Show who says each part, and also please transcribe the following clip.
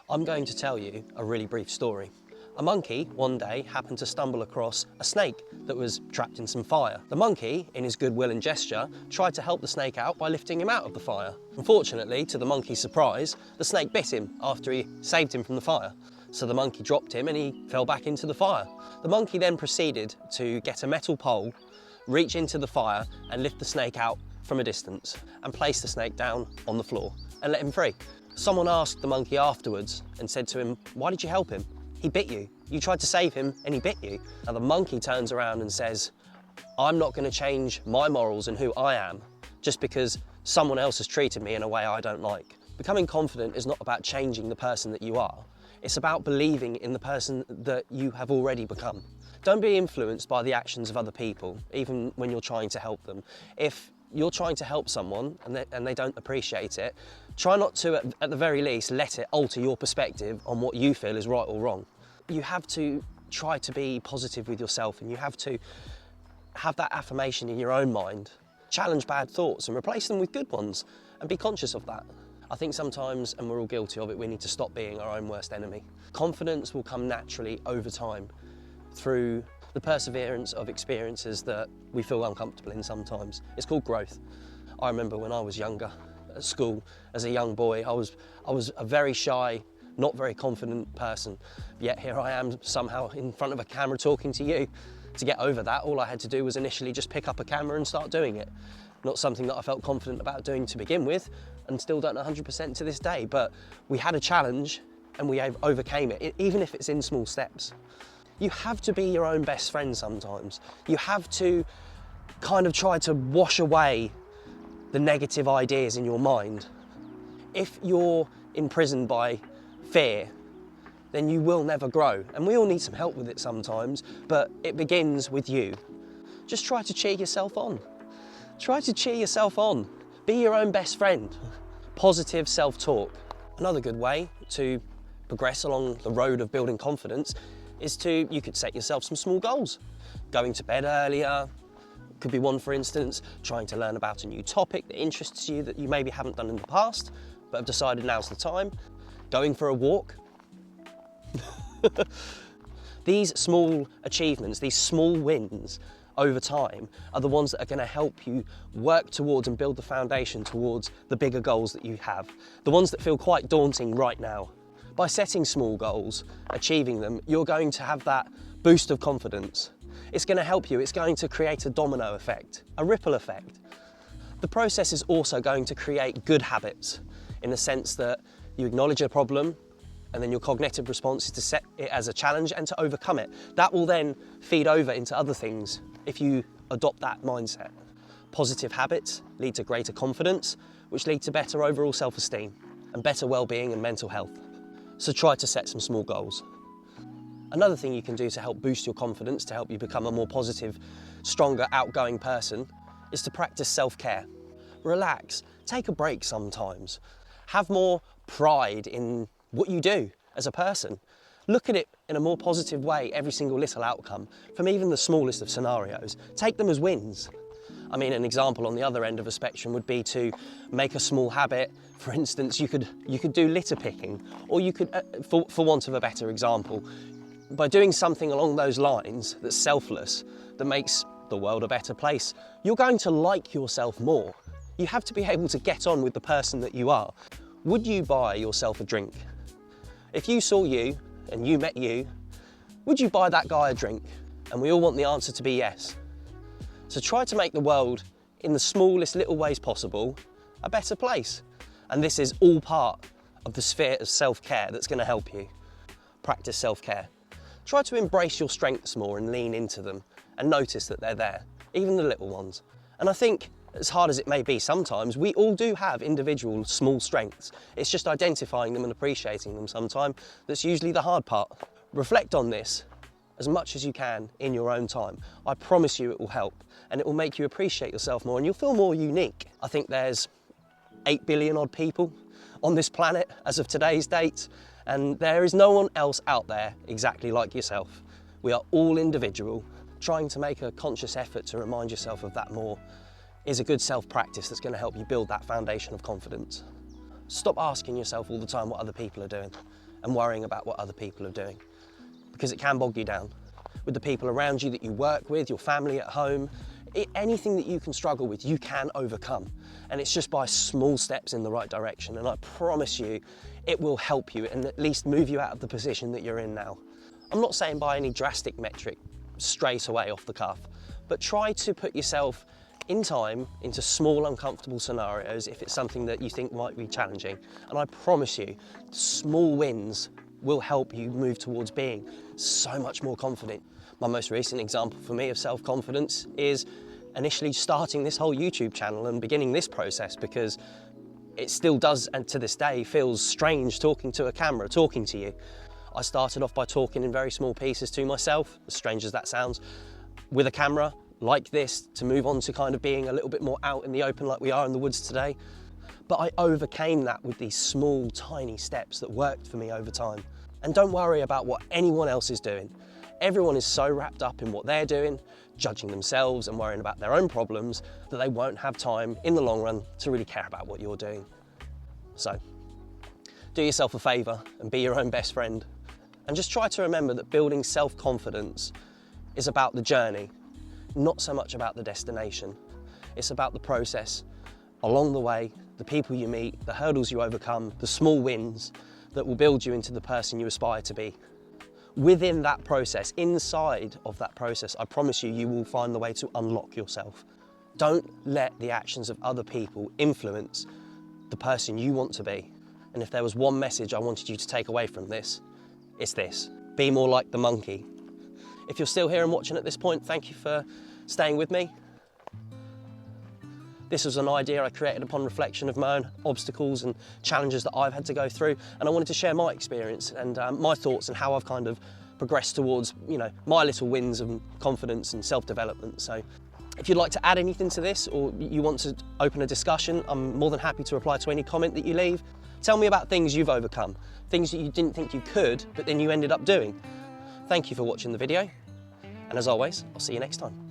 Speaker 1: I'm going to tell you a really brief story. A monkey one day happened to stumble across a snake that was trapped in some fire. The monkey, in his goodwill and gesture, tried to help the snake out by lifting him out of the fire. Unfortunately, to the monkey's surprise, the snake bit him after he saved him from the fire. So the monkey dropped him and he fell back into the fire. The monkey then proceeded to get a metal pole, reach into the fire and lift the snake out from a distance and place the snake down on the floor and let him free. Someone asked the monkey afterwards and said to him, "Why did you help him? He bit you. You tried to save him and he bit you." Now the monkey turns around and says, "I'm not going to change my morals and who I am just because someone else has treated me in a way I don't like." Becoming confident is not about changing the person that you are. It's about believing in the person that you have already become. Don't be influenced by the actions of other people, even when you're trying to help them. If you're trying to help someone and they don't appreciate it, try not to, at the very least, let it alter your perspective on what you feel is right or wrong. You have to try to be positive with yourself, and you have to have that affirmation in your own mind. Challenge bad thoughts and replace them with good ones, and be conscious of that. I think sometimes, and we're all guilty of it, we need to stop being our own worst enemy. Confidence will come naturally over time through the perseverance of experiences that we feel uncomfortable in sometimes. It's called growth. I remember when I was younger, at school, as a young boy, I was a very shy, not very confident person. Yet here I am somehow in front of a camera talking to you. To get over that, all I had to do was initially just pick up a camera and start doing it. Not something that I felt confident about doing to begin with, and still don't 100% to this day, but we had a challenge and we overcame it, even if it's in small steps. You have to be your own best friend sometimes. You have to kind of try to wash away the negative ideas in your mind. If you're imprisoned by fear, then you will never grow. And we all need some help with it sometimes, but it begins with you. Just try to cheer yourself on. Try to cheer yourself on. Be your own best friend. Positive self-talk. Another good way to progress along the road of building confidence is you could set yourself some small goals. Going to bed earlier could be one, for instance. Trying to learn about a new topic that interests you that you maybe haven't done in the past, but have decided now's the time. Going for a walk. These small achievements, these small wins over time are the ones that are going to help you work towards and build the foundation towards the bigger goals that you have. The ones that feel quite daunting right now. By setting small goals, achieving them, you're going to have that boost of confidence. It's going to help you, it's going to create a domino effect, a ripple effect. The process is also going to create good habits in the sense that you acknowledge a problem and then your cognitive response is to set it as a challenge and to overcome it. That will then feed over into other things if you adopt that mindset. Positive habits lead to greater confidence, which lead to better overall self-esteem and better well-being and mental health. So try to set some small goals. Another thing you can do to help boost your confidence, to help you become a more positive, stronger, outgoing person, is to practice self-care. Relax, take a break sometimes. Have more pride in what you do as a person. Look at it in a more positive way, every single little outcome, from even the smallest of scenarios. Take them as wins. I mean, an example on the other end of a spectrum would be to make a small habit. For instance, you could do litter picking, or you could, for want of a better example, by doing something along those lines that's selfless, that makes the world a better place, you're going to like yourself more. You have to be able to get on with the person that you are. Would you buy yourself a drink? If you saw you and you met you, would you buy that guy a drink? And we all want the answer to be yes. So try to make the world, in the smallest little ways possible, a better place. And this is all part of the sphere of self-care that's going to help you. Practice self-care. Try to embrace your strengths more and lean into them and notice that they're there, even the little ones. And I think, as hard as it may be sometimes, we all do have individual small strengths. It's just identifying them and appreciating them sometime that's usually the hard part. Reflect on this as much as you can in your own time. I promise you it will help, and it will make you appreciate yourself more and you'll feel more unique. I think there's 8 billion odd people on this planet as of today's date, and there is no one else out there exactly like yourself. We are all individual. Trying to make a conscious effort to remind yourself of that more is a good self-practice that's going to help you build that foundation of confidence. Stop asking yourself all the time what other people are doing. and worrying about what other people are doing, because it can bog you down. With the people around you that you work with, your family at home, anything that you can struggle with, you can overcome. And it's just by small steps in the right direction. And I promise you, it will help you and at least move you out of the position that you're in now. I'm not saying by any drastic metric straight away off the cuff, but try to put yourself in time into small uncomfortable scenarios if it's something that you think might be challenging. And I promise you, small wins will help you move towards being so much more confident. My most recent example for me of self-confidence is initially starting this whole YouTube channel and beginning this process, because it still does, and to this day, feels strange talking to a camera, talking to you. I started off by talking in very small pieces to myself, as strange as that sounds, with a camera like this, to move on to kind of being a little bit more out in the open like we are in the woods today. But I overcame that with these small, tiny steps that worked for me over time. And don't worry about what anyone else is doing. Everyone is so wrapped up in what they're doing, judging themselves and worrying about their own problems, that they won't have time in the long run to really care about what you're doing. So, do yourself a favour and be your own best friend. And just try to remember that building self-confidence is about the journey, not so much about the destination. It's about the process along the way, the people you meet, the hurdles you overcome, the small wins that will build you into the person you aspire to be. Within that process, inside of that process, I promise you, you will find the way to unlock yourself. Don't let the actions of other people influence the person you want to be. And if there was one message I wanted you to take away from this, it's this: be more like the monkey. If you're still here and watching at this point, thank you for staying with me. This was an idea I created upon reflection of my own obstacles and challenges that I've had to go through, and I wanted to share my experience and my thoughts and how I've kind of progressed towards, my little wins and confidence and self-development. So if you'd like to add anything to this, or you want to open a discussion, I'm more than happy to reply to any comment that you leave. Tell me about things you've overcome, things that you didn't think you could, but then you ended up doing. Thank you for watching the video, and as always, I'll see you next time.